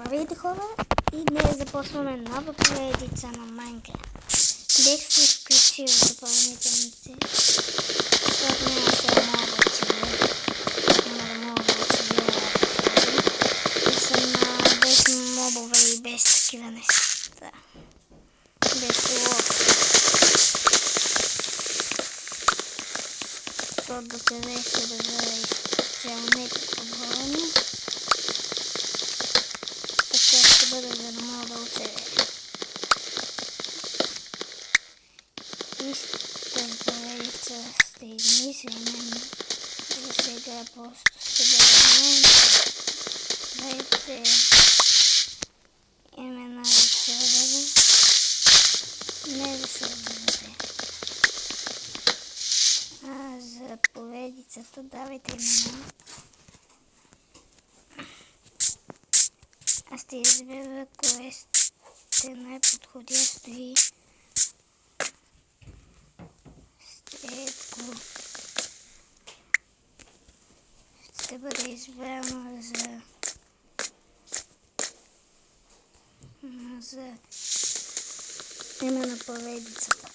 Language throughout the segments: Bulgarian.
Здравейте хора, и днес започваме нова поредица на Майнкрафт. Бех се включил допълнителните, защото няма да мога да оцелея. И съм без мобове и без такива неща. Без лов. То до къде ще да изцелне такова време. Така ще бъде, за да мога да оцелея. И тази поредица сте измислени. За сега просто ще бъде дайте имена за сервера. Не за серверите. А за поредицата давайте имена. Аз ще избера кое сте най-подходящо и ще бъде избрано за име на поредицата.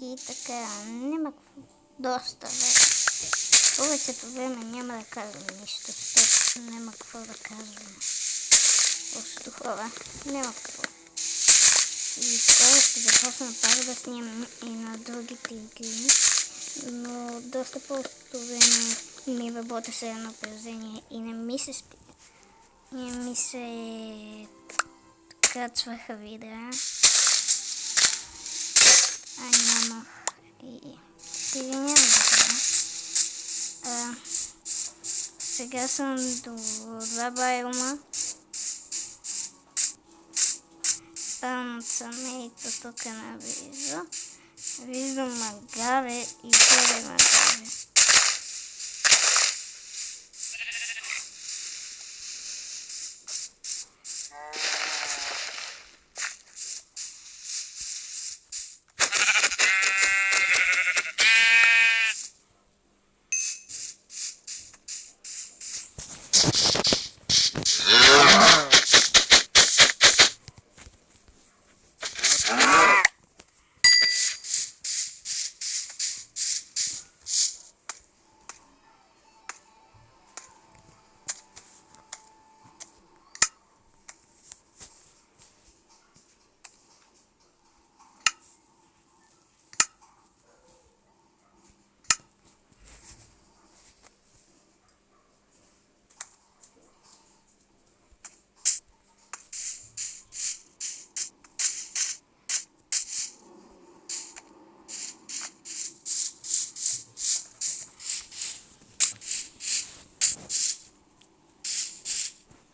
И така, няма доста време. Повечето време няма да казвам нищо, защото няма какво да казвам. Просто хора, няма какво. И скоро ще започна пак да снимам и на другите игри, но доста по-то време ми работеше едно приложение и не ми се спи. Не ми се качваха видеа. Нямах и извинявам за това. Сега съм до 2 байома. Спавнат съм ето тук наблизо. Виждам магаве и горе магаве.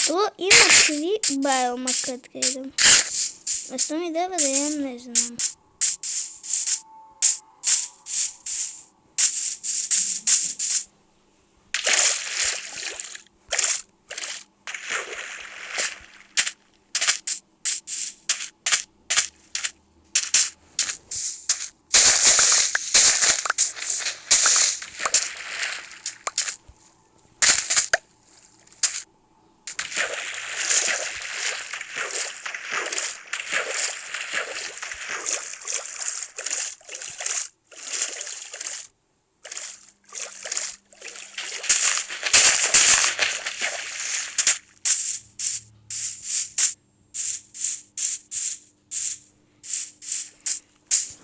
То има 3 байома, където гледам. А що ми дава да ям, не знам.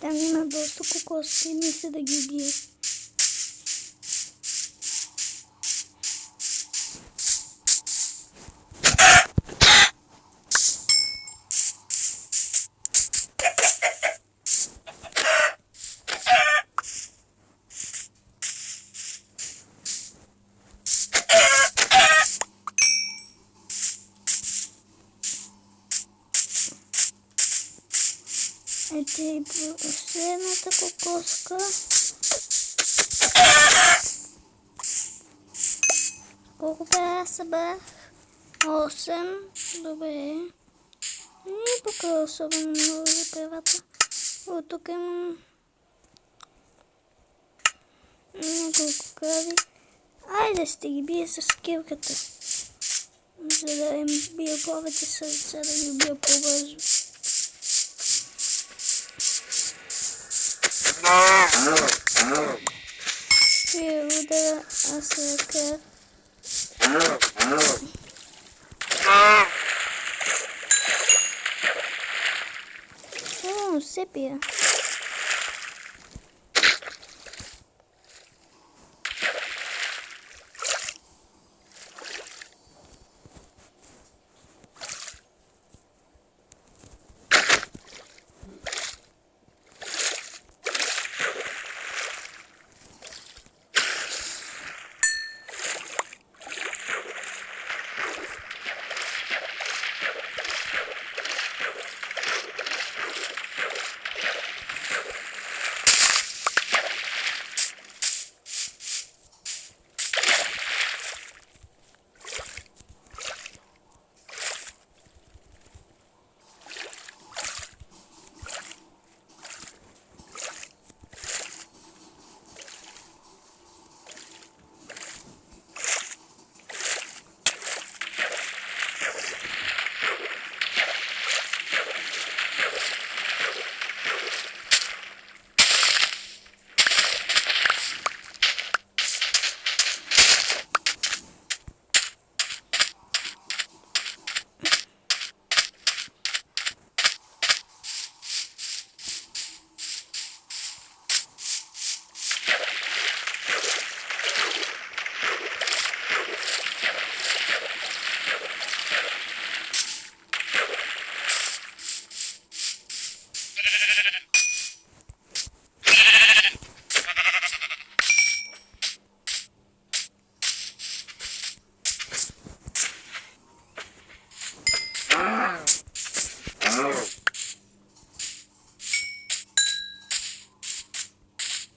Там има доста кокоски, мисля да ги убия. Ето и последната кокоска. Колко събрах? 8. Добре. И тук е особено много за правата. От тук имам няколко крави. Айде ще ги бия с килката. За да им бия повече сърца, да ги бия по-бързо. Ще удара аз ръка. О, сепия.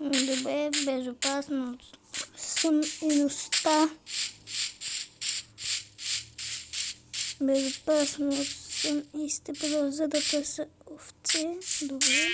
Добре, безопасно съм и носта. Безопасно съм и ще продължа да търся овце. Добре.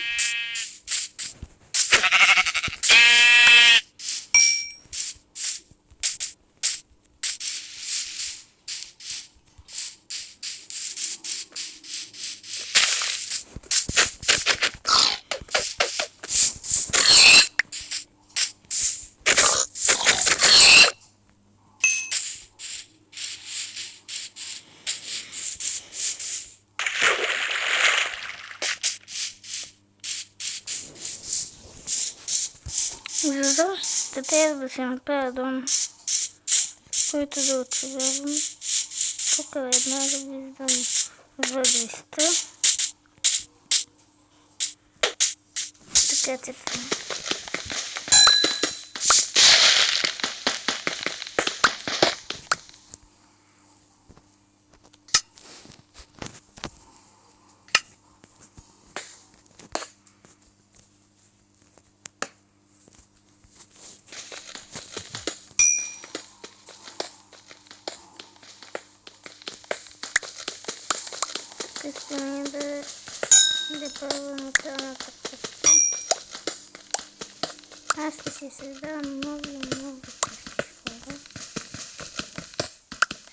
За ще трябва да се направя дом, който да оцелявам. Тук веднага виждам въглища. Така че това. Предстои да пробвам началната къща. Аз ще си създавам много къщи хора.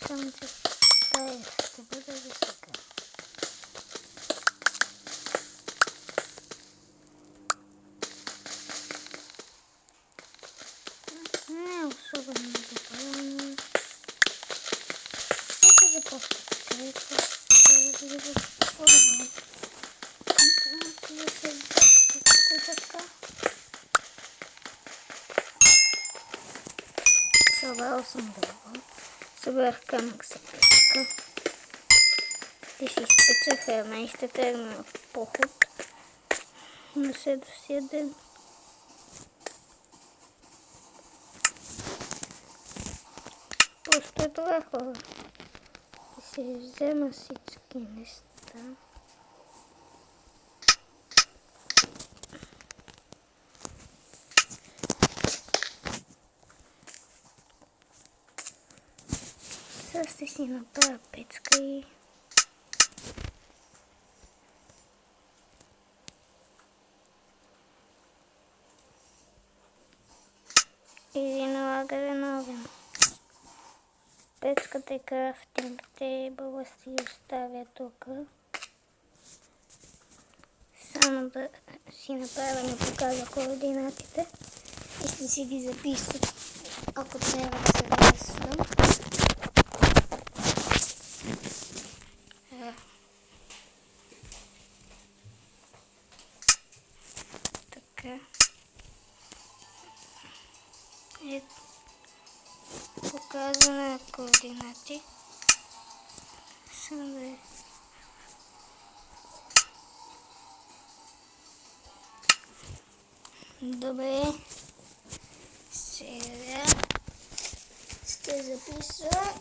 Само че тая ще бъде за сега. Не е особено добре. Нека започна така. Събрал съм дърво. Събрах камък за песка. И си изпеча храна и ще тръгна в поход на следващия ден. Просто е това, хора. И си взема всички неща. Сега ще си направя печка и... Или налагане на огън. Печката и крафтингите бъла си оставя тук. Само да си направя ми покажа координатите и ще си ги записвам, ако трябва да се връщам. Така. Показване на координати. Само да е. Добре. Сега ще записвам.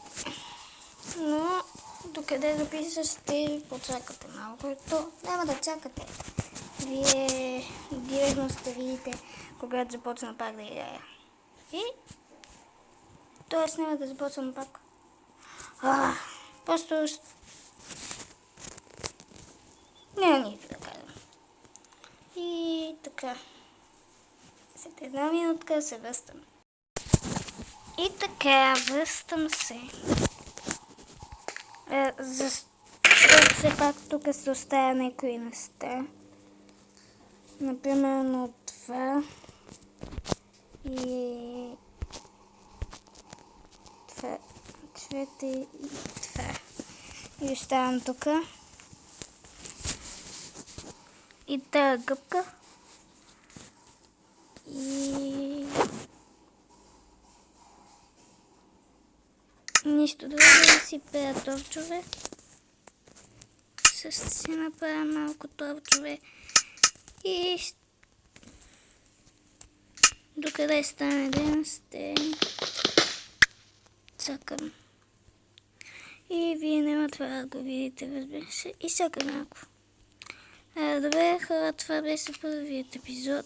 Но докъде записваш, ще почакате малко. То няма да чакате. Вие директно ще видите, когато започна пак да играя. И т.е. няма да започвам пак. Просто няма нищо да кажем. И така. След една минутка се връщам. И така, връщам се. Защото все пак тук се оставя някои неща. Например, това. И това. Цвете и това. И оставям тук. И тази гъбка. И нищо друго да си пея торчове. Също си направя малко торчове. И докъде стане ден, ще чакам. И вие няма това да го видите, разбира се. И чакам малко. Добре, хора, това беше първият епизод.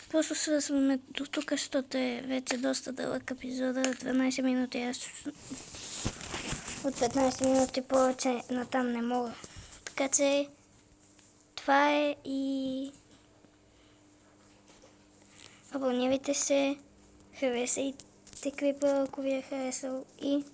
Просто свързваме до тук, защото е вече доста дълъг епизода. 12 минути. Аз от 15 минути повече натам не мога. Така че това е и абонирайте се, харесайте клипа, ако ви е харесал и